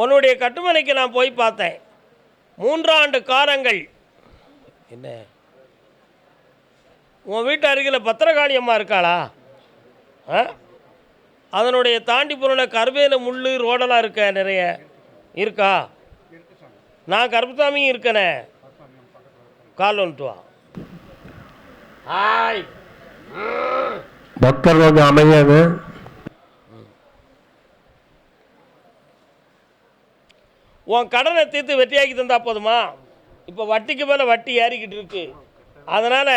உன்னுடைய கட்டுமனைக்கு நான் போய் பார்த்தேன். 3 ஆண்டு காலங்கள். என்ன உன் வீட்டு அருகில் பத்திரகாளி அம்மா இருக்காளா? அதனுடைய தாண்டி போன கருவேல முள் ரோடெல்லாம் இருக்க நிறைய இருக்கா? நான் கருப்பசாமியும் இருக்கனே. கால் வந்துட்டு வா. ஹாய் பக்தர் கொஞ்சம் அமைதியாக. உன் கடனை தீர்த்து வெற்றியாக்கி தந்தா போதுமா? இப்போ வட்டிக்கு மேலே வட்டி ஏறிக்கிட்டு இருக்கு. அதனால்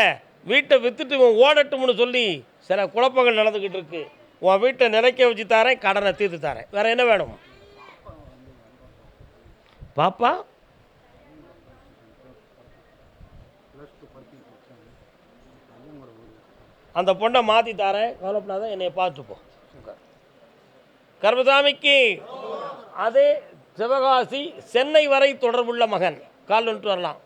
வீட்டை விற்றுட்டு இவன் ஓடட்டும்னு சொல்லி சில குழப்பங்கள் நடந்துக்கிட்டு இருக்கு. உன் வீட்டை நிலைக்க வச்சு தரேன், கடனை தீர்த்து தரேன். வேறு என்ன வேணும் பாப்பா? அந்த பொண்ணை மாற்றி தரேன், கவலைப்படாத, என்னை பார்த்துப்போ. கருப்பசாமிக்கு அதே சிவகாசி சென்னை வரை தொடர்புள்ள மகன். கால் வந்துட்டு வரலாம்.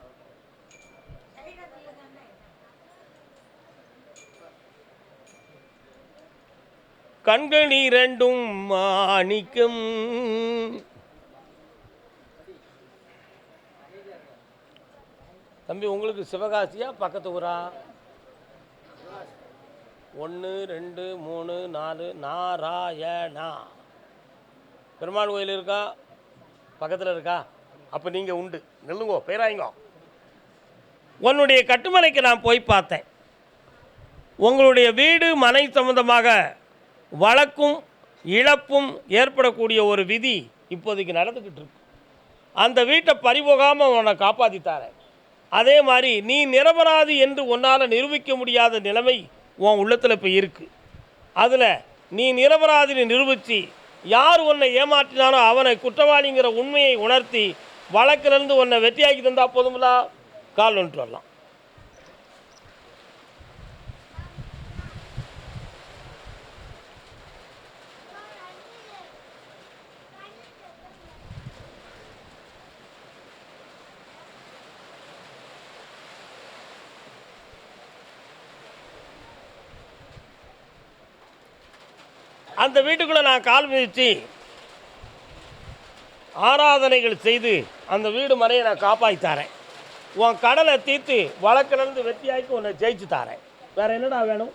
கண்கள் இரண்டும் மாணிக்கம். தம்பி, உங்களுக்கு சிவகாசியா பக்கத்து ஊரா? 1 2 3 4 நாராயணா. பெருமாள் கோயில் இருக்கா? பக்கத்தில் இருக்கா? அப்போ நீங்கள் உண்டு. நில்லுங்கோ, பேராயிங்கோ. உன்னுடைய கட்டுமனைக்கு நான் போய் பார்த்தேன். உங்களுடைய வீடு மனை சம்பந்தமாக வழக்கும் இழப்பும் ஏற்படக்கூடிய ஒரு விதி இப்போதைக்கு நடந்துக்கிட்டு இருக்கு. அந்த வீட்டை பறிபோகாமல் உன்னை காப்பாற்றித்தாரேன். அதே மாதிரி நீ நிரபராதி என்று உன்னால் நிரூபிக்க முடியாத நிலைமை உன் உள்ளத்தில் இப்போ இருக்குது. அதில் நீ நிரபராதினை நிரூபித்து யார் உன்னை ஏமாற்றினானோ அவனை குற்றவாளிங்கிற உண்மையை உணர்த்தி வழக்கிலிருந்து உன்னை வெற்றியாக்கி தந்தால் போதுங்களா? கால் வந்துட்டு வரலாம். அந்த வீட்டுக்குள்ளே நான் கால் மிதித்து ஆராதனைகள் செய்து அந்த வீடு மனையை நான் காப்பாற்றி தரேன். உன் கடனை தீர்த்து வழக்கிலிருந்து வெற்றியாக்கி உன்னை ஜெயிச்சு தரேன். வேறு என்னடா வேணும்?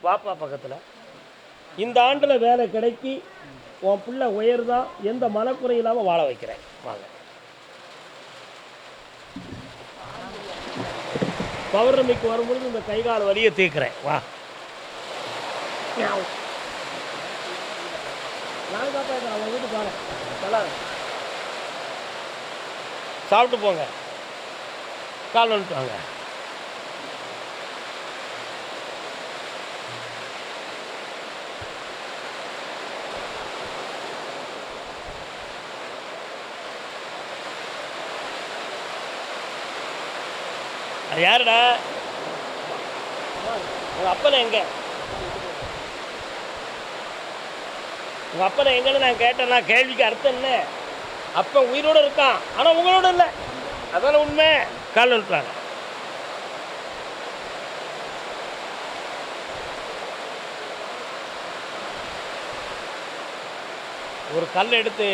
வாப்பா பக்கத்தில். இந்த ஆண்டில் வேலை கிடைக்கி உன் பிள்ளை உயர்தான், எந்த மனக்குறை இல்லாமல் வாழ வைக்கிறேன். வாங்க. பௌர்ணமிக்கு வரும்பொழுது இந்த கைகால் வலியை தீர்க்கிறேன். வா. நான் காப்பாற்ற அவங்க வீட்டு போகிறேன். நல்லா சாப்பிட்டு போங்க. கால் வந்துட்டு வாங்க. அது யாருடா? உங்கள் அப்பனை எங்கே? உங்கள் அப்பனை எங்கன்னு நான் கேட்டேன்னா கேள்விக்கு அர்த்தம் என்ன? அப்போ உயிரோடு இருக்கான், ஆனால் உங்களோட இல்லை. அதான உண்மை. கால் வந்துட்டாங்க. ஒரு கல் எடுத்து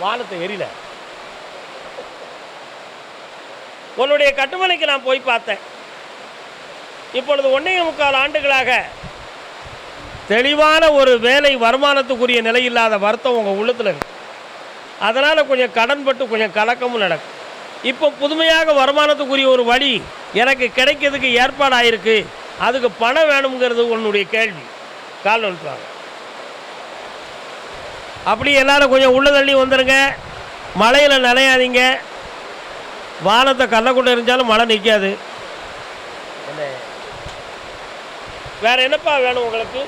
வானத்தை எரியல. உன்னுடைய கட்டுமனைக்கு நான் போய் பார்த்தேன். இப்பொழுது 1.25 ஆண்டுகளாக தெளிவான ஒரு வேலை வருமானத்துக்குரிய நிலை இல்லாத வருத்தம் உங்கள் உள்ளத்தில் இருக்கு. அதனால் கொஞ்சம் கடன்பட்டு கொஞ்சம் கலக்கமும் நடக்கும். இப்போ புதுமையாக வருமானத்துக்குரிய ஒரு வழி எனக்கு கிடைக்கிறதுக்கு ஏற்பாடாயிருக்கு. அதுக்கு பணம் வேணுங்கிறது உன்னுடைய கேள்வி. கால் வந்துட்டாங்க. அப்படி எல்லாரும் கொஞ்சம் உள்ள தள்ளி வந்துடுங்க. மழையில் நனையாதீங்க. வானத்தை கள்ளக்குட்டை இருந்தாலும் மழை நிற்காது. வேற என்னப்பா வேணும் உங்களுக்கு?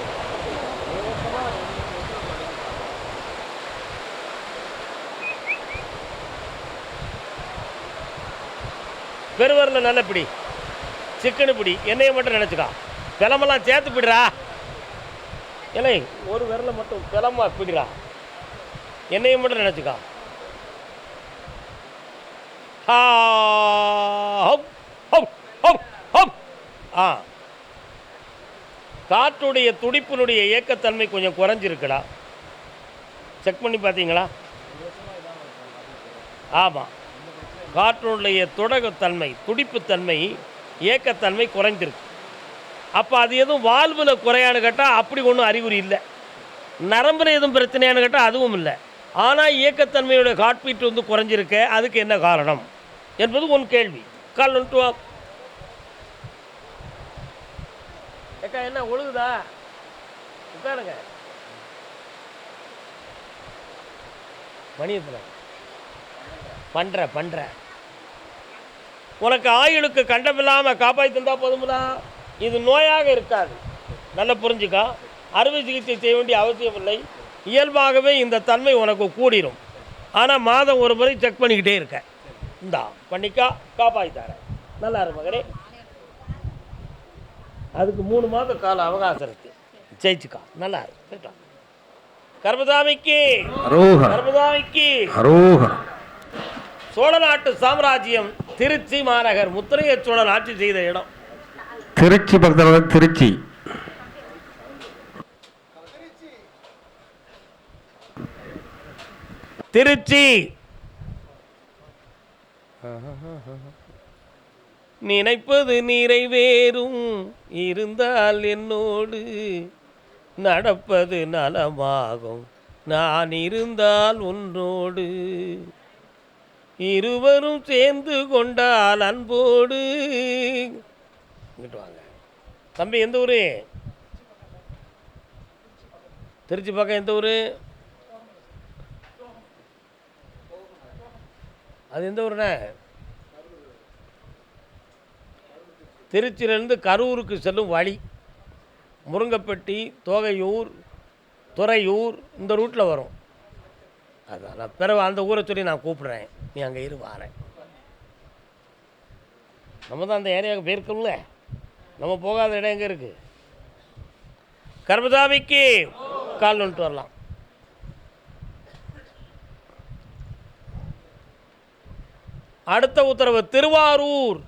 பெருவரில் நல்ல பிடி, சிக்கனு பிடி, எண்ணெயை மட்டும் நினச்சிக்கா. பிளமெல்லாம் சேர்த்து பிடிறா. இல்லை, ஒரு விரலை மட்டும் பிளமா பிடிறா. எண்ணெயை மட்டும் நினச்சிக்கா. காற்றுடைய துடிப்பினுடைய இயக்கத்தன்மை கொஞ்சம் குறைஞ்சிருக்குடா. செக் பண்ணி பார்த்தீங்களா? ஆமாம், காற்றினுடைய தொடக்கத்தன்மை, துடிப்புத்தன்மை, இயக்கத்தன்மை குறைந்திருக்கு. அப்போ அது எதுவும் வால்வில் குறையான்னு கேட்டால் அப்படி ஒன்றும் அறிகுறி இல்லை. நரம்பில் எதுவும் பிரச்சனையானு கேட்டால் அதுவும் இல்லை. ஆனால் இயக்கத்தன்மையுடைய ஹார்ட் பீட் வந்து குறைஞ்சிருக்க, அதுக்கு என்ன காரணம் என்பது ஒன் கேள்வி. கால் ஒன்று ஏக்கா என்ன ஒழுகுதா? உட்காருங்க. மணியத்தில் பண்ணுற உனக்கு ஆயுளுக்கு கண்டமில்லாமல் காப்பாற்றி தந்தால் போதுங்களா? இது நோயாக இருக்காது. நல்லா புரிஞ்சுக்கா. அறுவை சிகிச்சை செய்ய வேண்டிய அவசியம் இல்லை. இயல்பாகவே இந்த தன்மை உனக்கு கூடிரும். ஆனால் மாதம் ஒரு முறை செக் பண்ணிக்கிட்டே இருக்க. இந்தா பண்ணிக்கா, காப்பாற்றி தரேன். நல்லா இருக்கு மகனே. அதுக்கு 3 மாத கால அவகாசம் இருக்கு. ஜெயிச்சுக்கா. நல்லா இருக்கு. கர்மசாமிக்கு கர்மசாமிக்கு சோழ நாட்டு சாம்ராஜ்யம் திருச்சி மாநகர். முத்திரைய சோழன் ஆட்சி செய்த இடம் திருச்சி பக்கத்தில். திருச்சி திருச்சி நினைப்பது நிறைவேறும் இருந்தால் என்னோடு, நடப்பது நலமாகும் நான் இருந்தால் உன்னோடு, இருவரும் சேர்ந்து கொண்டால் அன்போடு. இங்கிட்டு வாங்க தம்பி. எந்த ஊர்? திருச்சி பக்கம் எந்த ஊர்? அது எந்த ஊருண்ணே? திருச்சியிலேருந்து கரூருக்கு செல்லும் வழி. முருங்கப்பட்டி, தோகையூர், துறையூர் இந்த ரூட்டில் வரும். அதான் நான் பிறகு அந்த ஊரை சொல்லி நான் கூப்பிட்றேன். நீ அங்கே வாரேன். நம்ம தான் அந்த ஏரியாவுக்கு போயிருக்கோம்ல. நம்ம போகாத இடம் எங்கே இருக்குது? கர்மசாமிக்கு கால் வந்துட்டு வரலாம். அடுத்த உத்தரவு திருவாரூர்.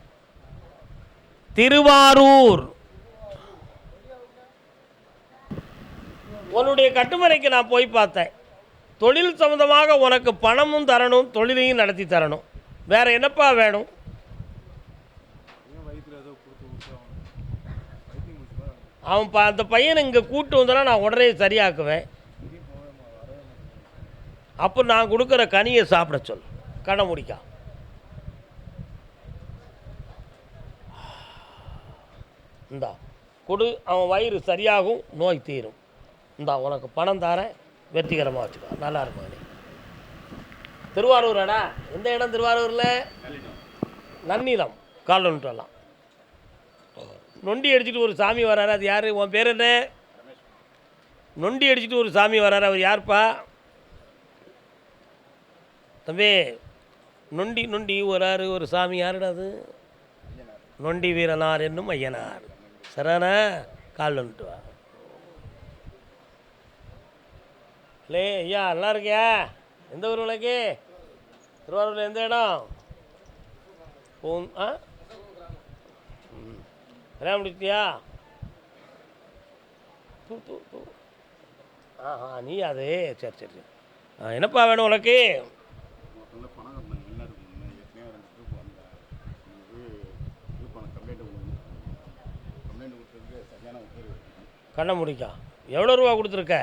திருவாரூர் உன்னுடைய கட்டுமனைக்கு நான் போய் பார்த்தேன். தொழில் சம்மந்தமாக உனக்கு பணமும் தரணும், தொழிலையும் நடத்தி தரணும். வேற என்னப்பா வேணும்? அவன் அந்த பையனை இங்கே கூப்பிட்டு வந்தனா நான் உடனே சரியாக்குவேன். அப்போ நான் கொடுக்குற கனியை சாப்பிட சொல். கண்ணை முடிக்கா. இந்தா கொடு. அவன் வயிறு சரியாகும், நோய் தீரும். இந்தா உனக்கு பணம் தரேன், வெற்றிகரமாக வச்சுக்கோ. நல்லா இருக்கும். திருவாரூராடா? எந்த இடம் திருவாரூரில்? நன்னிலம். கால் வந்துட்டு வரலாம். நொண்டி அடிச்சுட்டு ஒரு சாமி வராரு. அது யார்? உன் பேர் என்ன? நொண்டி அடிச்சுட்டு ஒரு சாமி வராரு. அவர் யார்ப்பா? தம்பி, நொண்டி நொண்டி வராரு ஒரு சாமி. யாருடா அது? நொண்டி வீரனார் என்னும் ஐயனார். சரானா? கால் வந்துட்டு வா. லே ஐயா, நல்லா இருக்கியா? எந்த ஊர் உனக்கு? திருவாரூரில் எந்த இடம்? கல்யாணம் முடிச்சிட்டியா? நீ அது சரி சரி. என்னப்பா வேணும் உனக்கு? கண்ணை முடிக்கா. எவ்வளோ ரூபா கொடுத்துருக்க?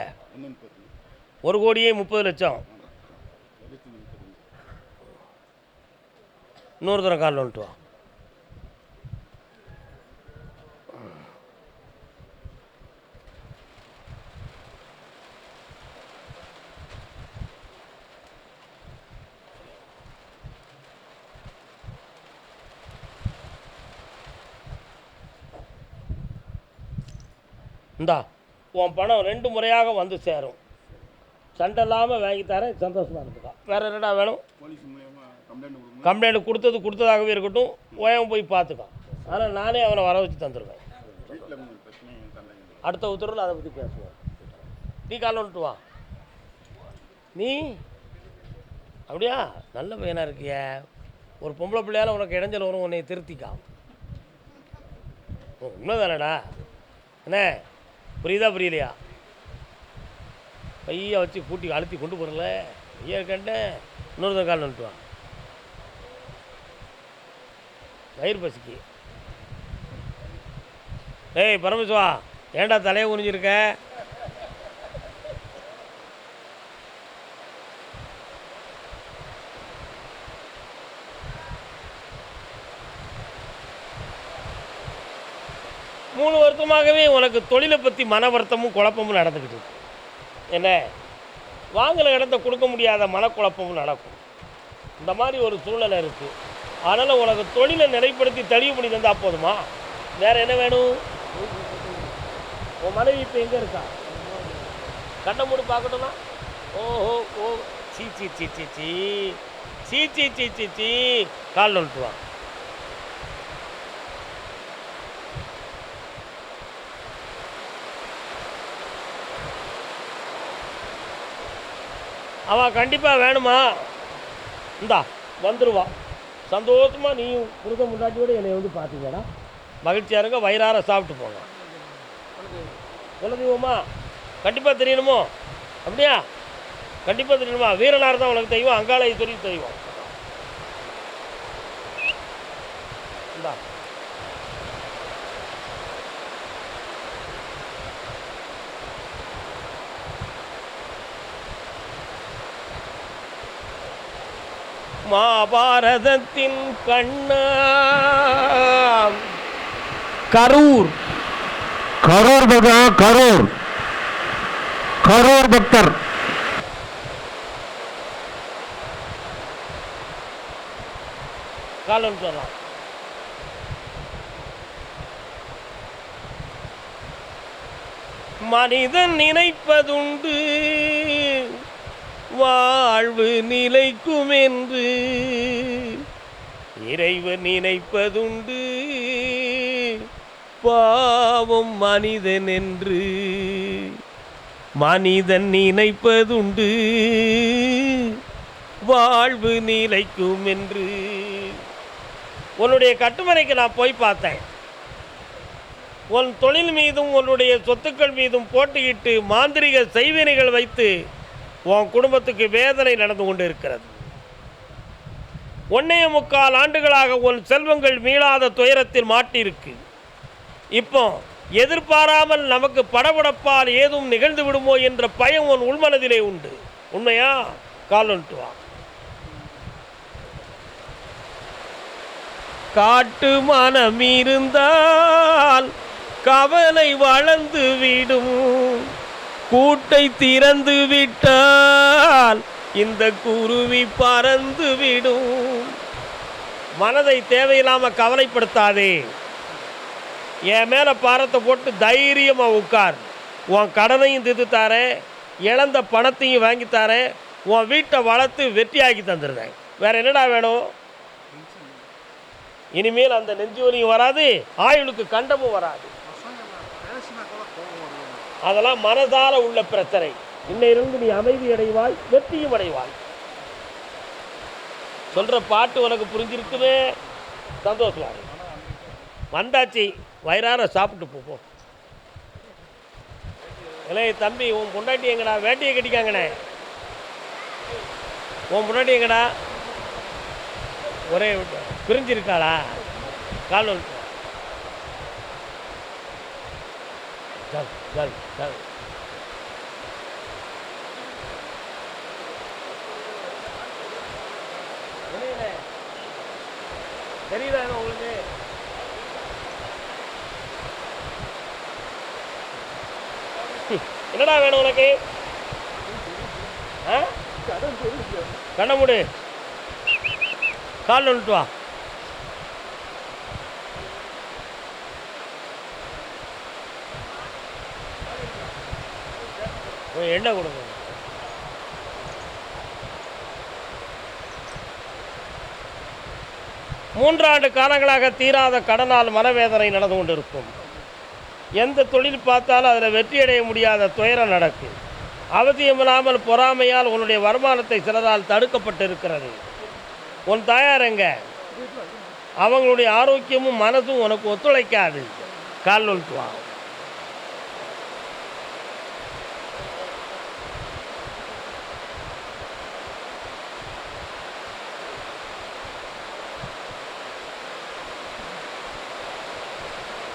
1,30,00,000. இன்னொரு தரம் காலில் வந்துட்டு வா. இந்தா உன் பணம் 2 முறையாக வந்து சேரும். சண்டை இல்லாமல் வாங்கி தரேன். சந்தோஷமாக இருந்துக்கா. வேறு என்னடா வேணும்? கம்ப்ளைண்ட் கொடுத்ததாகவே இருக்கட்டும். ஓயம் போய் பார்த்துக்கா. ஆனால் நானே அவனை வர வச்சு தந்துடுவேன். அடுத்த உத்தரவில் அதை பற்றி பேசுவேன். நீ கால் வந்துட்டு வா. நீ அப்படியா? நல்ல பையனாக இருக்கிய. ஒரு பொம்பளை பிள்ளையால் உனக்கு இடைஞ்சல் வரும். உன்னை திருத்திக்கா. உண்மை தானடா? என்ன புரியுதா புரியலையா? பையை வச்சு கூட்டி அழுத்தி கொண்டு போகிறல ஐயா கண்டேன். இன்னொரு கால் நின்றுவான் வயிறு பசிக்கு. ஏய் பரமேஸ்வா, ஏன்டா தலையை குனிஞ்சிருக்க? மூணு வருஷமாகவே உனக்கு தொழிலை பற்றி மன வருத்தமும் குழப்பமும் நடந்துக்கிட்டு இருக்கு. என்ன வாங்கல இடத்த கொடுக்க முடியாத மனக்குழப்பமும் நடக்கும். இந்த மாதிரி ஒரு சூழ்நிலை இருக்குது. அதனால் உனக்கு தொழிலை நிலைப்படுத்தி தெளிவு பண்ணி தந்தால் போதுமா? வேறு என்ன வேணும்? உன் மனைவி இப்போ எங்கே இருக்கா? கண்ணை மூடி பார்க்கட்டுமா? ஓஹோ ஓ சீ சீ சீ சீ சீ சீ சீ சீ சீ சீ காலில் விட்டுவான். அவன் கண்டிப்பாக வேணுமா? இந்தா வந்துடுவா. சந்தோஷமாக நீயும் கொடுக்க முன்னாடியோட என்னை வந்து பார்த்தீங்கடா. மகிழ்ச்சியாக இருங்க, வயிறார சாப்பிட்டு போங்க. குலதெய்வமா கண்டிப்பாக தெரியணுமோ? அப்படியா? கண்டிப்பாக தெரியணுமா? வீரனார் தான் உனக்கு தெய்வம், அங்காள ஈஸ்வரி தெய்வம். இந்தா மகாபாரதத்தின் கண்ணா கரூர் கரூர் பக்தர், கரூர் கரூர் பக்தர். காலம் சொல்லலாம். மனிதன் நினைப்பதுண்டு வாழ்வு நிலைக்கும் என்று, இறைவன் நினைப்பதுண்டு பாவம் மனிதன் என்று. மனிதன் நினைப்பதுண்டு வாழ்வு நிலைக்கும் என்று. உன்னுடைய கட்டுமனைக்கு நான் போய் பார்த்தேன். உன் தொழில் மீதும் உன்னுடைய சொத்துக்கள் மீதும் போட்டியிட்டு மாந்திரிக செய்வினைகள் வைத்து உன் குடும்பத்துக்கு வேதனை நடந்து கொண்டு இருக்கிறது. 1.25 ஆண்டுகளாக உன் செல்வங்கள் மீளாத துயரத்தில் மாட்டியிருக்கு. இப்போ எதிர்பாராமல் நமக்கு படபடப்பால் ஏதும் நிகழ்ந்து விடுமோ என்ற பயம் உன் உள்மனதிலே உண்டு. உண்மையா? கால் வந்துட்டு வா. காட்டு மனம் இருந்தால் கவலை வளர்ந்து விடும், கூட்டை திறந்து விட்டால் இந்த குருவி பறந்து விடும். மனதை தேவையில்லாம கவலைப்படுத்தாதே. என் மேலே பாரத்தை போட்டு தைரியமாக உட்கார். உன் கடனையும் தீர்த்து தாரேன், இழந்த பணத்தையும் வாங்கி தாரேன், உன் வீட்டை வளர்த்து வெற்றியாக்கி தந்துடுறேன். வேற என்னடா வேணும்? இனிமேல் அந்த நெஞ்சு வலியும் வராது, ஆயுளுக்கு கண்டமும் வராது. அதெல்லாம் மனதால உள்ள பிரச்சனை. இன்னையிலிருந்து நீ அமைதி அடைவாய், வெற்றியும் அடைவாய். சொல்ற பாட்டு உனக்கு புரிஞ்சிருக்குமே, சந்தோஷமா வந்தாச்சு. வயிறார சாப்பிட்டு போ. இளைய தம்பி, உன் பொண்டாட்டி எங்கடா? வேட்டையை கட்டிக்காங்கண்ணே. உன் பொண்டாட்டி எங்கடா? ஒரே பிரிஞ்சிருக்காளா? கால் சல் தெரியுதா உங்களுக்கு? என்னடா வேணும் உனக்கு? கண்ண மூடு, கால் வந்துட்டு வா. எண்ணெய் கொடுங்க. மூன்றாண்டு காலங்களாக தீராத கடனால் மனவேதனை நடந்து கொண்டிருக்கும். எந்த தொழில் பார்த்தாலும் அதில் வெற்றியடைய முடியாத துயரம் நடக்கும். அவசியமில்லாமல் பொறாமையால் உன்னுடைய வருமானத்தை சிலரால் தடுக்கப்பட்டு இருக்கிறது. உன் தாயார் எங்க? அவங்களுடைய ஆரோக்கியமும் மனசும் உனக்கு ஒத்துழைக்காது. கால் வந்துட்டு வா.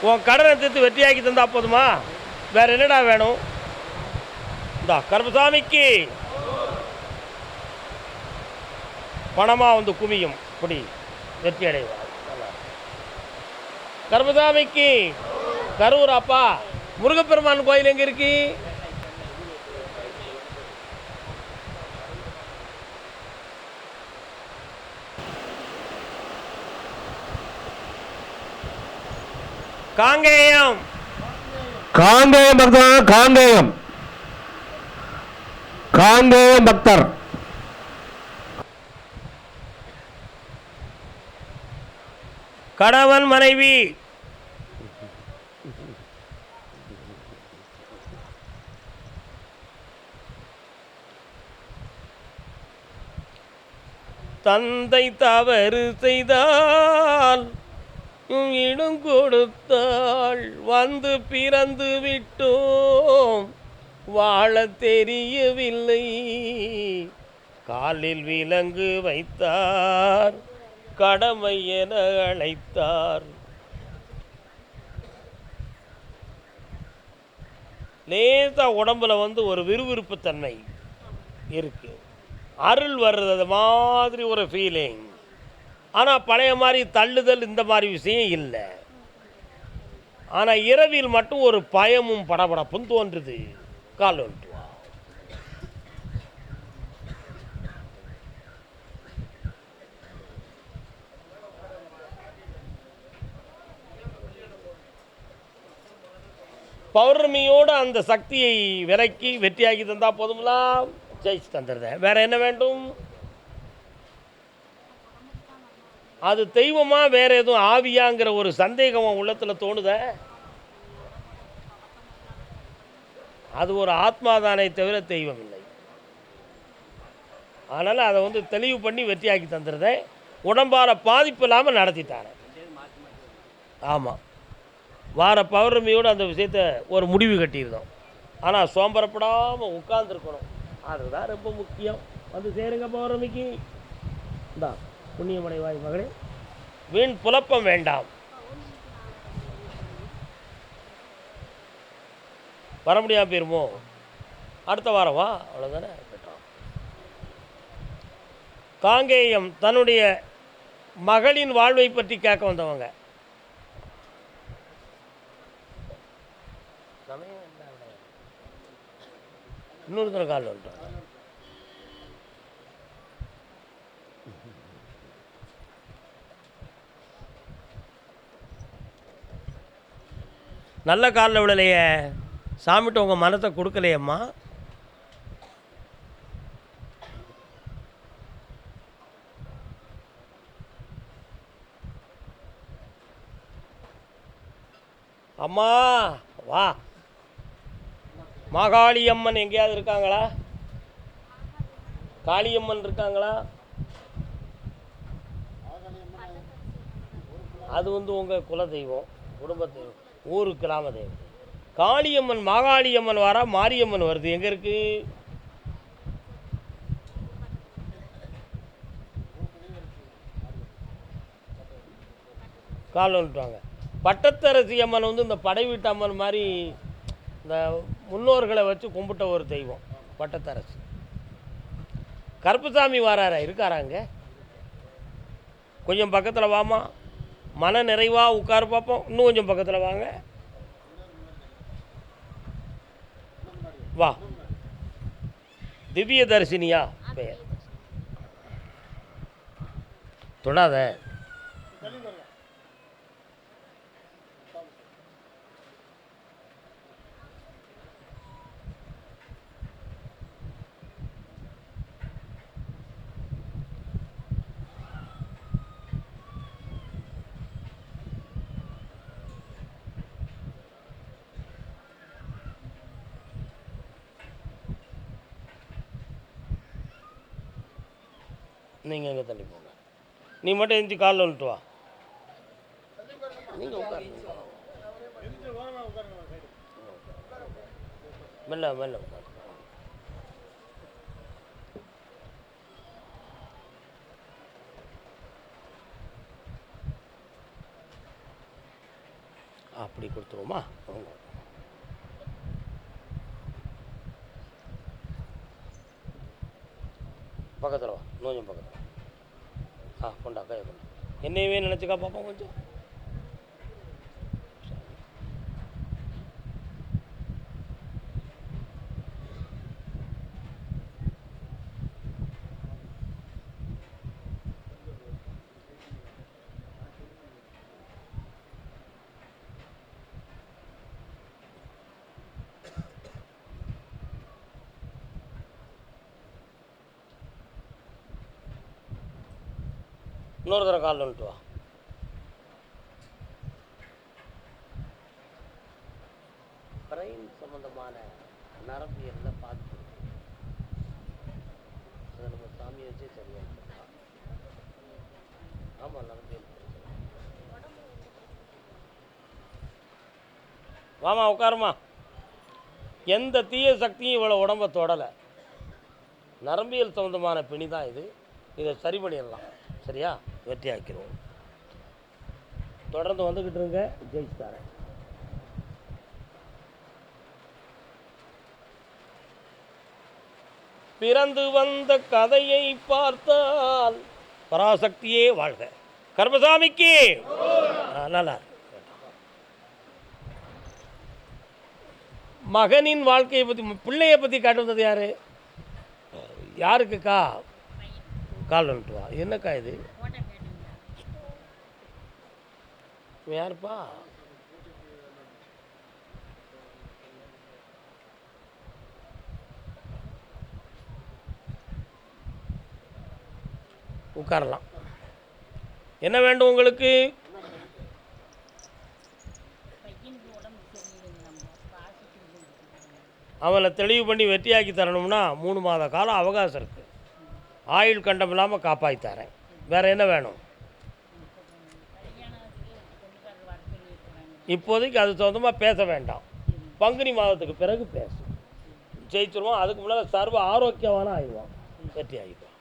உன் கடனை தீர்த்து வெற்றியாக்கி தந்தா போதுமா? வேற என்னடா வேணும்? இந்தா கருப்பசாமிக்கு பணமாக வந்து குமியும், குடி வெற்றி அடைவார். கருப்பசாமிக்கு கரூர் அப்பா. முருகப்பெருமான் கோயில் எங்கே இருக்கு? காங்கேயம். காங்கேயம் பக்தர், காங்கேயம் காங்கேயம் பக்தர். கணவன் மனைவி. தந்தை தவறு செய்தால் இடம் கொடுத்தாள், வந்து பிறந்து விட்டோம் வாழ தெரியவில்லை. காலில் விலங்கு வைத்தார், கடமை என அழைத்தார். லேசா உடம்புல வந்து ஒரு விறுவிறுப்பு தன்மை இருக்கு, அருள் வர்றது மாதிரி ஒரு ஃபீலிங். ஆனால் பழைய மாதிரி தள்ளுதல் இந்த மாதிரி விஷயம் இல்லை. ஆனால் இரவில் மட்டும் ஒரு பயமும் படபடப்பும் தோன்றுது. கால் வந்துட்டு வா. பௌர்ணமியோடு அந்த சக்தியை விலக்கி வெற்றியாக்கி தந்தா போதுங்களா? ஜெயிச்சு தந்துடுறேன். வேற என்ன வேண்டும்? அது தெய்வமா வேற எதுவும் ஆவியாங்கிற ஒரு சந்தேகம் உள்ளத்தில் தோணுத. அது ஒரு ஆத்மாதானே தவிர தெய்வம் இல்லை. அதனால் அதை வந்து தெளிவு பண்ணி வெற்றியாக்கி தந்துடுறேன். உடம்பால் பாதிப்பு இல்லாமல் நடத்திட்டானே. ஆமாம், வார பௌர்ணமியோடு அந்த விஷயத்தை ஒரு முடிவு கட்டியிருந்தோம். ஆனால் சோம்பரப்படாமல் உட்கார்ந்துருக்கணும், அதுதான் ரொம்ப முக்கியம். வந்து சேருங்க பௌர்ணமிக்கு. இந்தா புண்ணியமடைவாய் மகளே, வீண் புலப்பம் வேண்டாம். வர முடியாமல் போயிருமோ? அடுத்த வாரம் வா, அவ்வளோதானே. காங்கேயம் தன்னுடைய மகளின் வாழ்வை பற்றி கேட்க வந்தவங்க. இன்னொருத்தர கால் வந்துட்டோம். நல்ல காலில் விடலையே, சாமிட்டு உங்கள் மனத்தை கொடுக்கலையம்மா. அம்மா வா. மாகாளியம்மன் எங்கேயாவது இருக்காங்களா? காளியம்மன் இருக்காங்களா? அது வந்து உங்கள் குலதெய்வம், குடும்ப தெய்வம், ஊரு கிராம தெய்வம். காளியம்மன் மாகாளியம்மன் வாரா, மாரியம்மன் வருது. எங்கே இருக்கு? கால் வந்துட்டாங்க. பட்டத்தரசி அம்மன் வந்து இந்த படை வீட்டு அம்மன் மாதிரி இந்த முன்னோர்களை வச்சு கும்பிட்ட ஒரு தெய்வம் பட்டத்தரசி. கருப்பசாமி வாராரா? இருக்காராங்க? கொஞ்சம் பக்கத்தில் வாமா, மன நிறைவாக உட்கார பார்ப்போம். இன்னும் கொஞ்சம் பக்கத்தில் வாங்க, வா. திவ்ய தரிசினியா பெயர்? தொடாத. நீங்கள் எங்கே தள்ளி போங்க, நீ மட்டும் எந்திரிச்சு காலில் வந்துட்டு வா. நீங்கள் உட்காரு, மெல்ல மெல்ல உட்காரு. அப்படி இப்படி கொடுத்துருவோமா? பக்கத்தில் வா, கொஞ்சம் பக்கத்தில். கொண்டா கையை கொண்டா. என்னையவே நினச்சிக்கா பார்ப்போம் கொஞ்சம். இன்னொரு தடவை காலில் வந்துட்டு வா. பிரெயின் சம்பந்தமான நரம்பியலில் பார்த்து அதை நம்ம சாமியை வச்சே சரியாக. ஆமாம், நரம்பியல். வாமா உட்காருமா. எந்த தீய சக்தியும் இவ்வளோ உடம்பை தொடலை. நரம்பியல் சம்பந்தமான பிணி தான் இது. இதை சரி பண்ணிடலாம். சரியா? வெற்றி ஆக்கிடுவோம். தொடர்ந்து வந்துக்கிட்டு இருங்க, ஜெயிச்சு தரேன். பிறந்து வந்த கதையை பார்த்தால் பராசக்தியே வாழ்க. கர்மசாமிக்கு நல்லா. மகனின் வாழ்க்கையை பற்றி, பிள்ளையை பற்றி காட்டுவது யாரு? யாருக்குக்கா? கால் வந்துட்டு வா. என்னக்கா இது? யாருப்பா? உட்காரலாம். என்ன வேண்டும் உங்களுக்கு? அவனை தெளிவு பண்ணி வெற்றியாக்கி தரணும்னா 3 மாத காலம் அவகாசம் இருக்குது. ஆயுள் கண்டம் இல்லாமல் காப்பாற்றித்தரேன். வேறு என்ன வேணும்? இப்போதைக்கு அது சொந்தமாக பேச வேண்டாம். பங்குனி மாதத்துக்கு பிறகு பேசும். ஜெயிச்சிருவோம். அதுக்கு முன்னால் சர்வ ஆரோக்கியமான ஆயிடுவான். வெற்றி ஆகிடுவான்.